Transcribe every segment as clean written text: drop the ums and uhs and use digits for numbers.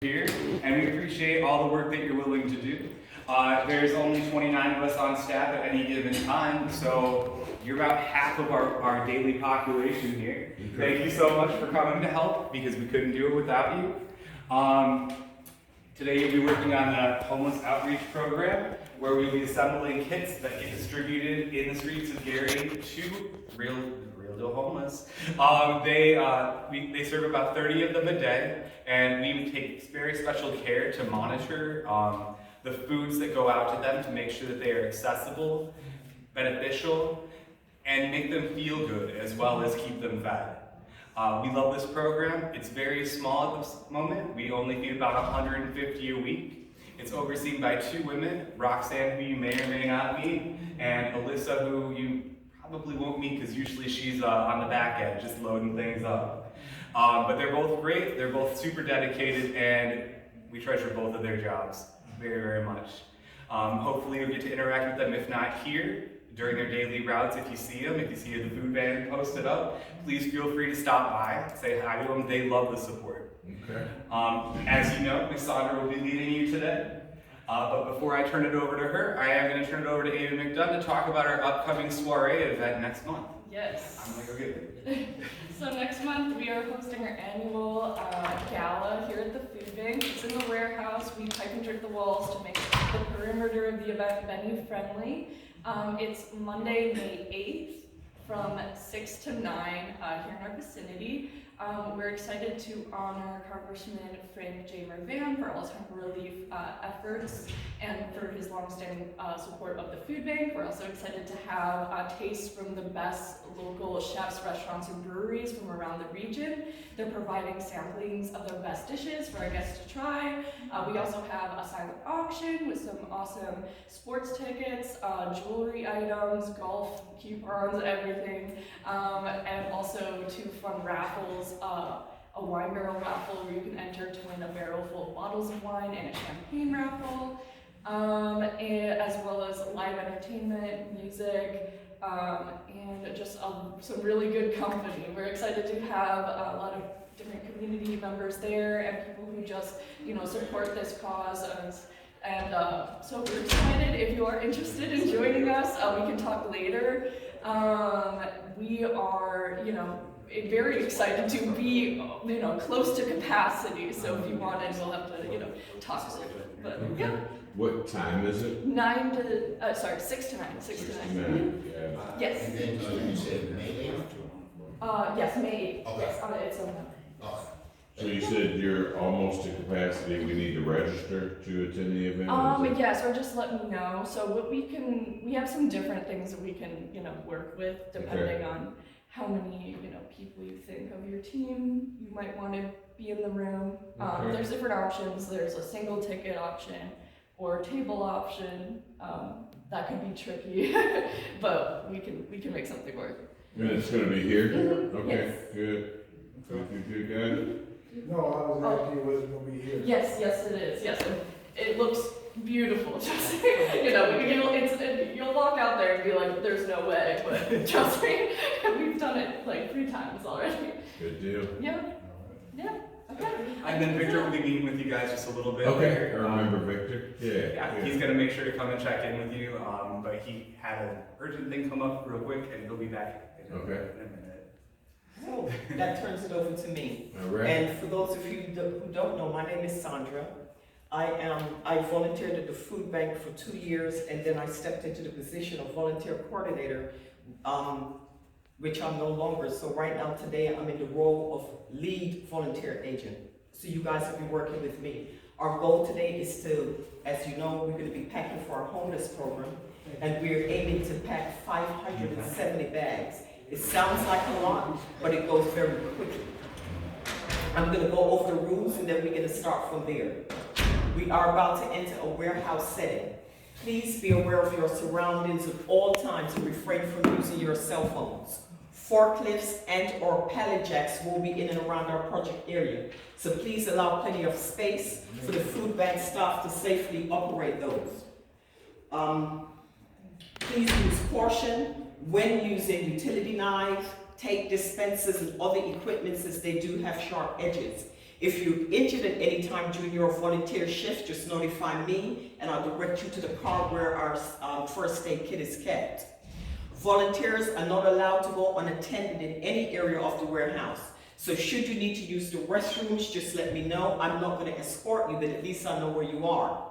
here, and we appreciate all the work that you're willing to do. There's only 29 of us on staff at any given time, so you're about half of our daily population here. Thank you so much for coming to help, because we couldn't do it without you. Today you'll be working on the homeless outreach program, where we'll be assembling kits that get distributed in the streets of Gary to real deal homeless. They serve about 30 of them a day, and we take very special care to monitor the foods that go out to them to make sure that they are accessible, beneficial, and make them feel good as well as keep them fed. We love this program. It's very small at this moment. We only feed about 150 a week. It's overseen by 2 women, Roxanne, who you may or may not meet, and Alyssa, who you probably won't meet because usually she's on the back end just loading things up. But they're both great, they're both super dedicated, and we treasure both of their jobs very, very much. Hopefully you'll get to interact with them, if not here, during their daily routes. If you see them, if you see the food van posted up, please feel free to stop by, say hi to them. They love the support. Okay. As you know, Miss Sandra will be leading you today. But before I turn it over to her, I am going to turn it over to Amy McDunn to talk about our upcoming soiree event next month. Yes. I'm going to go get it. So next month we are hosting our annual gala here at the Food Bank. It's in the warehouse. We pipe and drip the walls to make the perimeter of the event venue friendly. It's Monday, May 8th from 6 to 9 here in our vicinity. We're excited to honor Congressman Frank J. Mervan for all his hunger relief efforts and for his longstanding support of the food bank. We're also excited to have tastes from the best local chefs, restaurants, and breweries from around the region. They're providing samplings of their best dishes for our guests to try. We also have a silent auction with some awesome sports tickets, jewelry items, golf coupons, everything, and also 2 fun raffles. A wine barrel raffle where you can enter to win a barrel full of bottles of wine, and a champagne raffle, as well as live entertainment, music, and just some really good company. We're excited to have a lot of different community members there and people who just, support this cause. And so we're excited. If you are interested in joining us, we can talk later. We are, very excited to be, close to capacity. So if you want it, we'll have to, talk a little bit. But yeah. What time is it? 6 to 9. 6 to 9. Yeah. Yes. And then you said May 8th? Yes, May 8th. Okay. Yes, it's on. Okay. So you said you're almost to capacity. We need to register to attend the event? Yes, or just let me know. So what we have some different things that we can, work with depending on how many, people you think of your team you might want to be in the room. There's different options. There's a single ticket option or table option. That could be tricky, but we can make something work. And it's going to be here? Mm-hmm. Okay, Yes. good. You got it? No, I was asking you was it gonna be here? Yes, it is. Yes, and it looks beautiful. Just you'll walk out there and be like, "There's no way," but trust me, we've done it like 3 times already. Good deal. Yeah. Okay. And then Victor will be meeting with you guys just a little bit Okay, later. I remember Victor. Yeah, he's going to make sure to come and check in with you, but he had an urgent thing come up real quick, and he'll be back in a minute. So that turns it over to me. All right. And for those of you who don't know, my name is Sandra. I volunteered at the food bank for 2 years, and then I stepped into the position of volunteer coordinator, which I'm no longer. So right now today I'm in the role of lead volunteer agent. So you guys will be working with me. Our goal today is to, as you know, we're going to be packing for our homeless program, and we're aiming to pack 570 bags. It sounds like a lot, but it goes very quickly. I'm going to go over the rules, and then we're going to start from there. We are about to enter a warehouse setting. Please be aware of your surroundings at all times and refrain from using your cell phones. Forklifts and or pallet jacks will be in and around our project area, so please allow plenty of space for the food bank staff to safely operate those. Please use caution when using utility knives, tape dispensers, and other equipment, as they do have sharp edges. If you're injured at any time during your volunteer shift, just notify me and I'll direct you to the car where our first aid kit is kept. Volunteers are not allowed to go unattended in any area of the warehouse. So should you need to use the restrooms, just let me know. I'm not going to escort you, but at least I know where you are.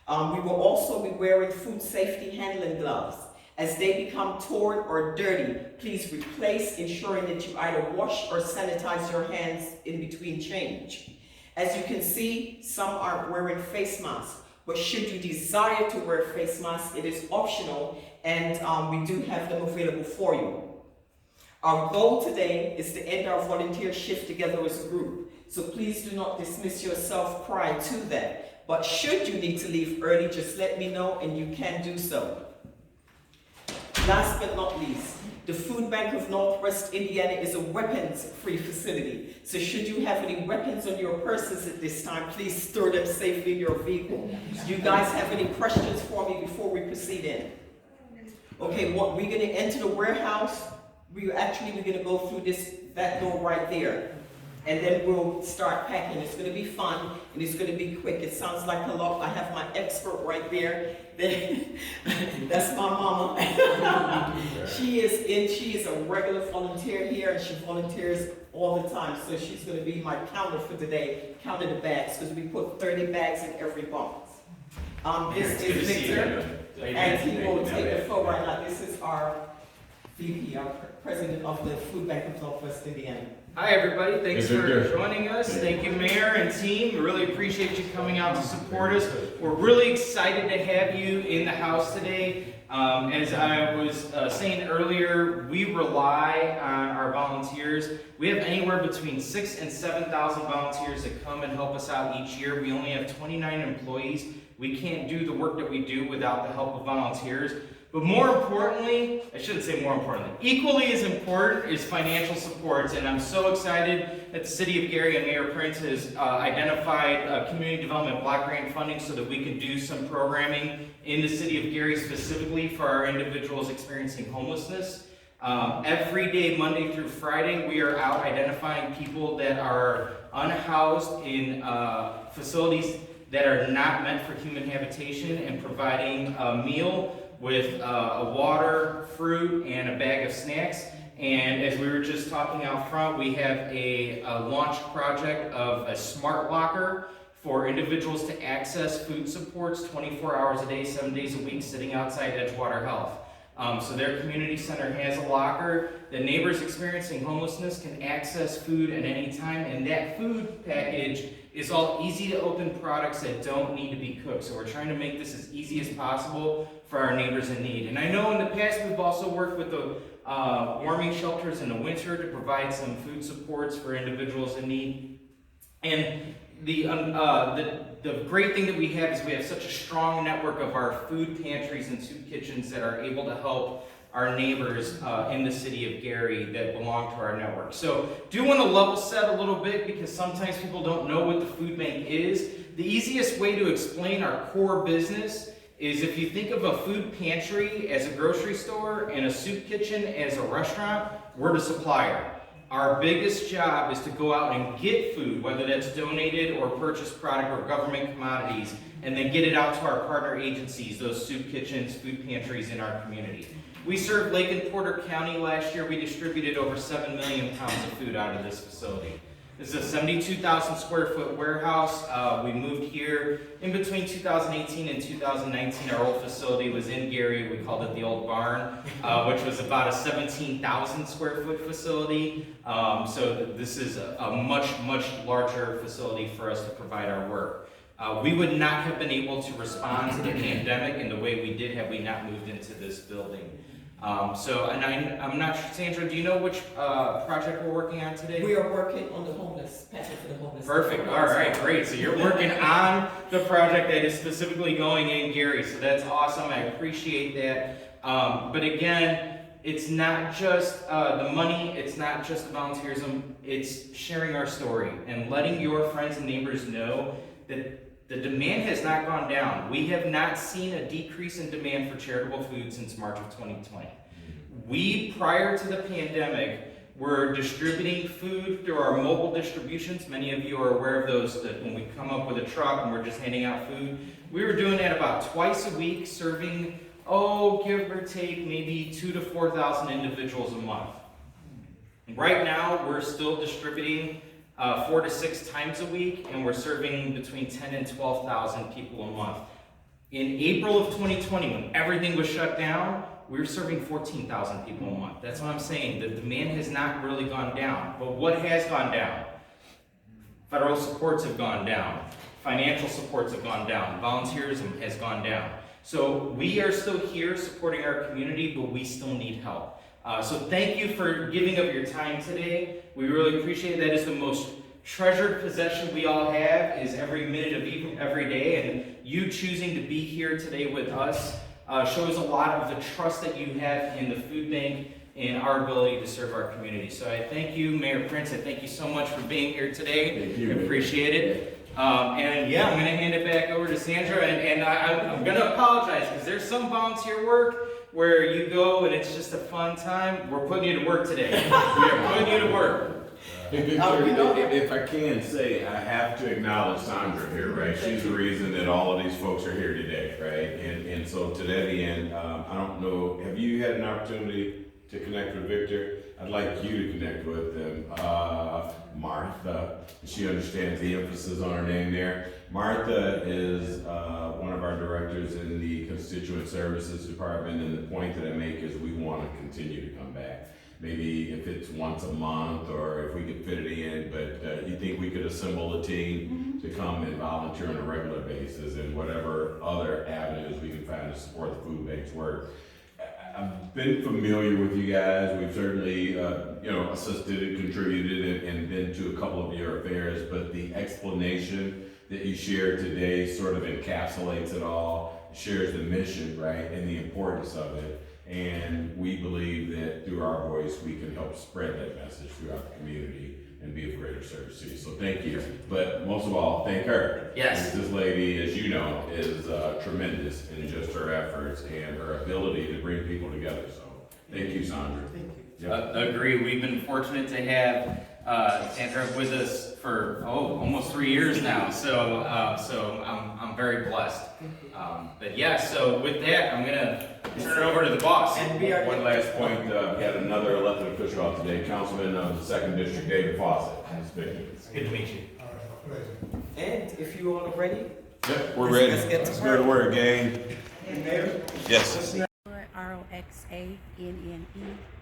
We will also be wearing food safety handling gloves. As they become torn or dirty, please replace, ensuring that you either wash or sanitize your hands in between change. As you can see, some are wearing face masks, but should you desire to wear face masks, it is optional, and we do have them available for you. Our goal today is to end our volunteer shift together as a group, so please do not dismiss yourself prior to that. But should you need to leave early, just let me know and you can do so. Last but not least, the Food Bank of Northwest Indiana is a weapons-free facility. So should you have any weapons on your persons at this time, please store them safely in your vehicle. Do you guys have any questions for me before we proceed in? Okay, we're going to enter the warehouse. We're going to go through that door right there. And then we'll start packing. It's going to be fun and it's going to be quick. It sounds like a lot. I have my expert right there. That's my mama. She is a regular volunteer here and she volunteers all the time. So she's going to be my counter for today, counting the bags, because we put 30 bags in every box. This is Victor, and he will take the floor right now. This is our VP, our president of the Food Bank of Northwest Indiana. Hi everybody, thanks for joining us. Thank you Mayor and team. We really appreciate you coming out to support us. We're really excited to have you in the house today. As I was saying earlier, we rely on our volunteers. We have anywhere between 6,000 and 7,000 volunteers that come and help us out each year. We only have 29 employees. We can't do the work that we do without the help of volunteers. But more importantly, I shouldn't say more importantly, equally as important is financial support. And I'm so excited that the City of Gary and Mayor Prince has identified community development block grant funding so that we can do some programming in the City of Gary specifically for our individuals experiencing homelessness. Every day, Monday through Friday, we are out identifying people that are unhoused in facilities that are not meant for human habitation and providing a meal with a water, fruit, and a bag of snacks. And as we were just talking out front, we have a launch project of a smart locker for individuals to access food supports 24 hours a day, 7 days a week, sitting outside Edgewater Health. So their community center has a locker. The neighbors experiencing homelessness can access food at any time, and that food package is all easy to open products that don't need to be cooked. So we're trying to make this as easy as possible for our neighbors in need. And I know in the past we've also worked with the warming shelters in the winter to provide some food supports for individuals in need. And the great thing that we have is we have such a strong network of our food pantries and soup kitchens that are able to help our neighbors in the City of Gary that belong to our network. So do want to level set a little bit because sometimes people don't know what the food bank is. The easiest way to explain our core business is if you think of a food pantry as a grocery store and a soup kitchen as a restaurant, we're the supplier. Our biggest job is to go out and get food, whether that's donated or purchased product or government commodities, and then get it out to our partner agencies, those soup kitchens, food pantries in our community. We served Lake and Porter County last year. We distributed over 7 million pounds of food out of this facility. This is a 72,000 square foot warehouse. We moved here in between 2018 and 2019. Our old facility was in Gary. We called it the Old Barn, which was about a 17,000 square foot facility. So this is a much, much larger facility for us to provide our work. We would not have been able to respond to the pandemic in the way we did had we not moved into this building. I'm not sure, Sandra, do you know which project we're working on today? We are working on the homeless, package for the homeless. Perfect, all right, great. So you're working on the project that is specifically going in Gary, so that's awesome, I appreciate that. But again, it's not just the money, it's not just the volunteerism, it's sharing our story and letting your friends and neighbors know that the demand has not gone down. We have not seen a decrease in demand for charitable food since March of 2020. We, prior to the pandemic, We're distributing food through our mobile distributions. Many of you are aware of those, that when we come up with a truck and we're just handing out food. We were doing that about twice a week, serving, give or take, maybe 2,000 to 4,000 individuals a month. Right now, we're still distributing 4 to 6 times a week, and we're serving between 10 and 12,000 people a month. In April of 2020, when everything was shut down, we were serving 14,000 people a month. That's what I'm saying. The demand has not really gone down. But what has gone down? Federal supports have gone down. Financial supports have gone down. Volunteerism has gone down. So we are still here supporting our community, but we still need help. So thank you for giving up your time today. We really appreciate it. That is the most treasured possession we all have, is every minute of every day. And you choosing to be here today with us shows a lot of the trust that you have in the food bank and our ability to serve our community. So I thank you, Mayor Prince. I thank you so much for being here today. Thank you. I appreciate it. And yeah, I'm going to hand it back over to Sandra. And I'm going to apologize because there's some volunteer work where you go and it's just a fun time. We're putting you to work today. We are putting you to work. If I can say, I have to acknowledge Sandra here, right? She's the reason that all of these folks are here today, right? And so to that end, I don't know, have you had an opportunity to connect with Victor? I'd like you to connect with them. Martha, she understands the emphasis on her name there. Martha is one of our directors in the Constituent Services Department, and the point that I make is we want to continue to come back. Maybe if it's once a month or if we could fit it in, but you think we could assemble a team to come and volunteer on a regular basis and whatever other avenues we can find to support the food bank's work. I've been familiar with you guys. We've certainly, assisted and contributed and been to a couple of your affairs, but the explanation that you shared today sort of encapsulates it all, shares the mission, right, and the importance of it. And we believe that through our voice, we can help spread that message throughout the community and be of greater service to you. So thank you. But most of all, thank her. Yes. This lady, as you know, is tremendous in just her efforts and her ability to bring people together. So thank you, Sandra. Thank you. Yep. Agree. We've been fortunate to have Sandra with us for almost 3 years now. So I'm very blessed. But yeah. So with that, I'm gonna turn it over to the boss. And we are One last point, we had another elected official out today, Councilman of the 2nd District, David Fawcett. It's good to meet you. And if you all are ready, Yep, we're ready. Let's get to Let's go to work, gang. Mayor. Yes. ROXANNE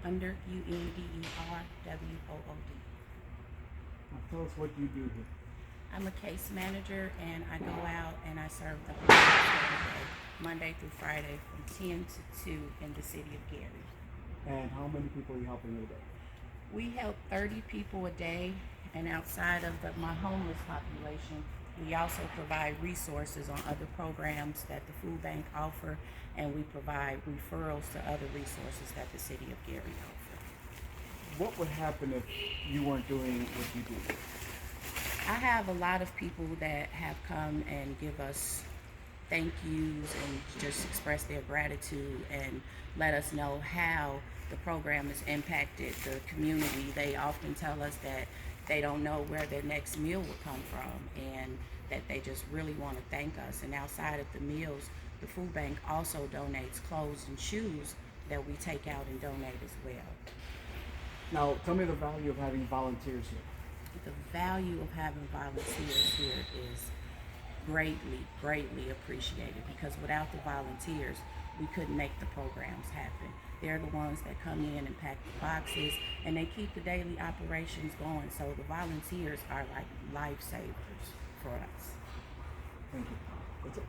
under UNDERWOOD. Tell us what you do here. I'm a case manager and I go out and I serve the homeless every day, Monday through Friday from 10 to 2 in the city of Gary. And how many people are you helping a day? We help 30 people a day, and outside of my homeless population, we also provide resources on other programs that the food bank offer, and we provide referrals to other resources that the city of Gary offer. What would happen if you weren't doing what you do? I have a lot of people that have come and give us thank yous and just express their gratitude and let us know how the program has impacted the community. They often tell us that they don't know where their next meal will come from and that they just really want to thank us. And outside of the meals, the food bank also donates clothes and shoes that we take out and donate as well. Now, tell me the value of having volunteers here. The value of having volunteers here is greatly appreciated, because without the volunteers, we couldn't make the programs happen. They're the ones that come in and pack the boxes, and they keep the daily operations going. So the volunteers are like lifesavers for us. Thank you. That's it.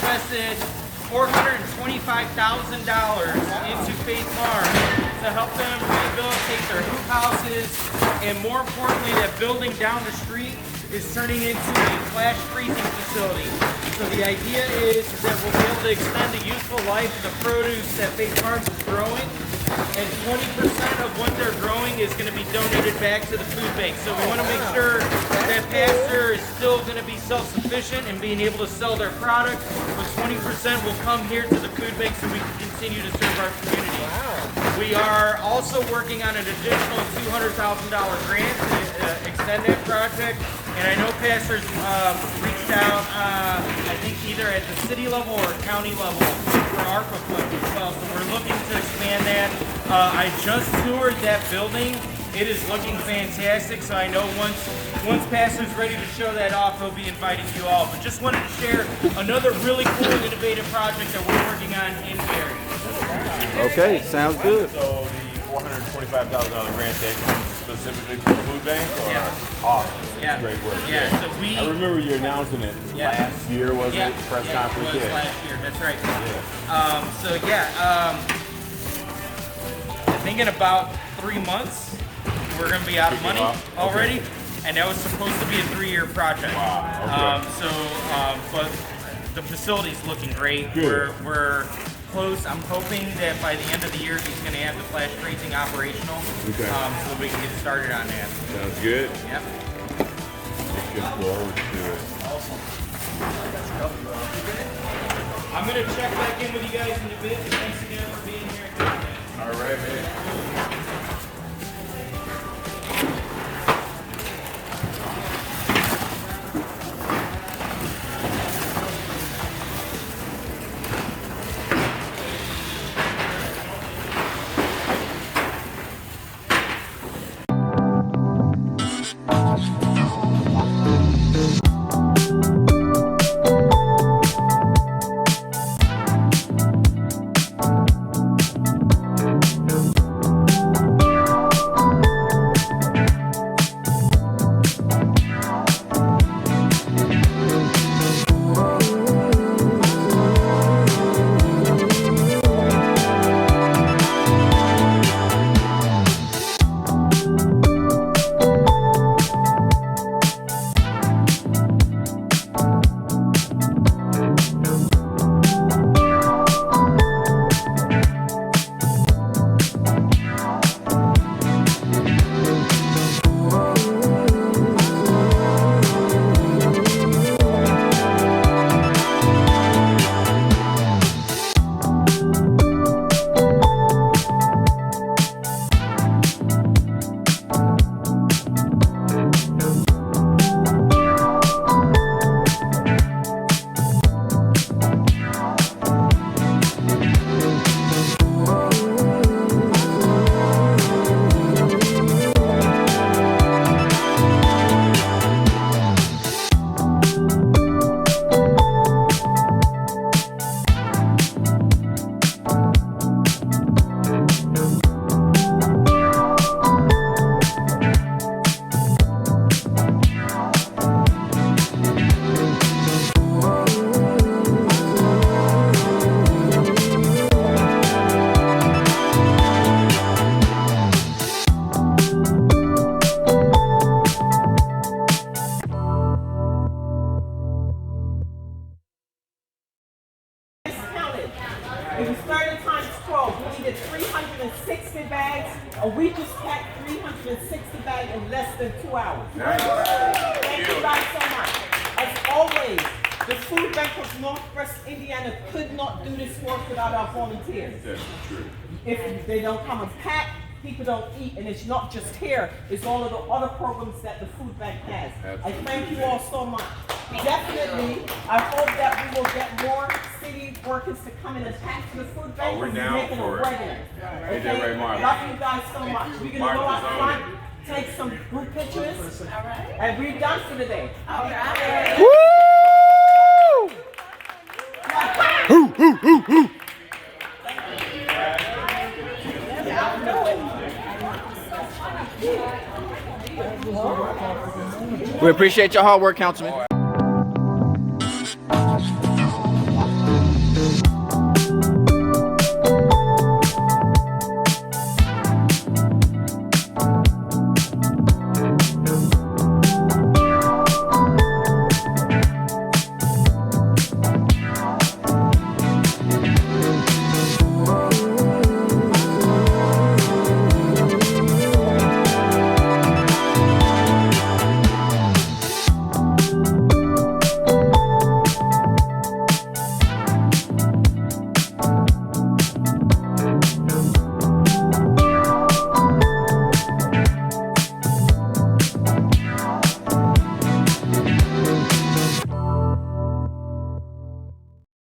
invested $425,000 into Faith Farm to help them rehabilitate their hoop houses, and more importantly, that building down the street is turning into a flash freezing facility. So the idea is that we'll be able to extend the useful life of the produce that Faith Farms is growing, and 20% of what they're growing is going to be donated back to the food bank. So we want to make sure that Pastor is still going to be self-sufficient and being able to sell their product, but 20% will come here to the food bank so we can continue to serve our community. We are also working on an additional $200,000 grant to extend that project. And I know Pastor's reached out, I think either at the city level or county level for ARPA funds as well. So we're looking to expand that. I just toured that building. It is looking fantastic. So I know once Pastor's ready to show that off, he'll be inviting you all. But just wanted to share another really cool, innovative project that we're working on in Gary. Okay, sounds good. So the $425,000 grant that comes specifically for the food bank, or awesome, Yeah. great work. Yeah. So we. I remember you announcing it last year, was it? Press conference. It was last year. That's right. I think in about 3 months we're going to be out of money already, and that was supposed to be a 3-year project. Wow. Okay. But the facility's looking great. Good. We're close. I'm hoping that by the end of the year he's going to have the flash freezing operational, Okay. so that we can get started on that. Sounds good. Yep. Let's go forward to it. I'm going to check back in with you guys in a bit. Thanks again for being here. All right, man. If you started times 12, we needed 360 bags, and we just packed 360 bags in less than 2 hours. Thank you guys so much. As always, the Food Bank of Northwest Indiana could not do this work without our volunteers. That's true. If they don't come and pack, people don't eat, and it's not just here, it's all of the other programs that the food bank has. I thank you all so much. Definitely, I hope that we will get more city workers to come in and pack to the food bank. we're and down making for a it. regular. Ain't that right, Martha? Love you guys so much. We're gonna go out front, take some group pictures, and we're done for the day. We appreciate your hard work, Councilman.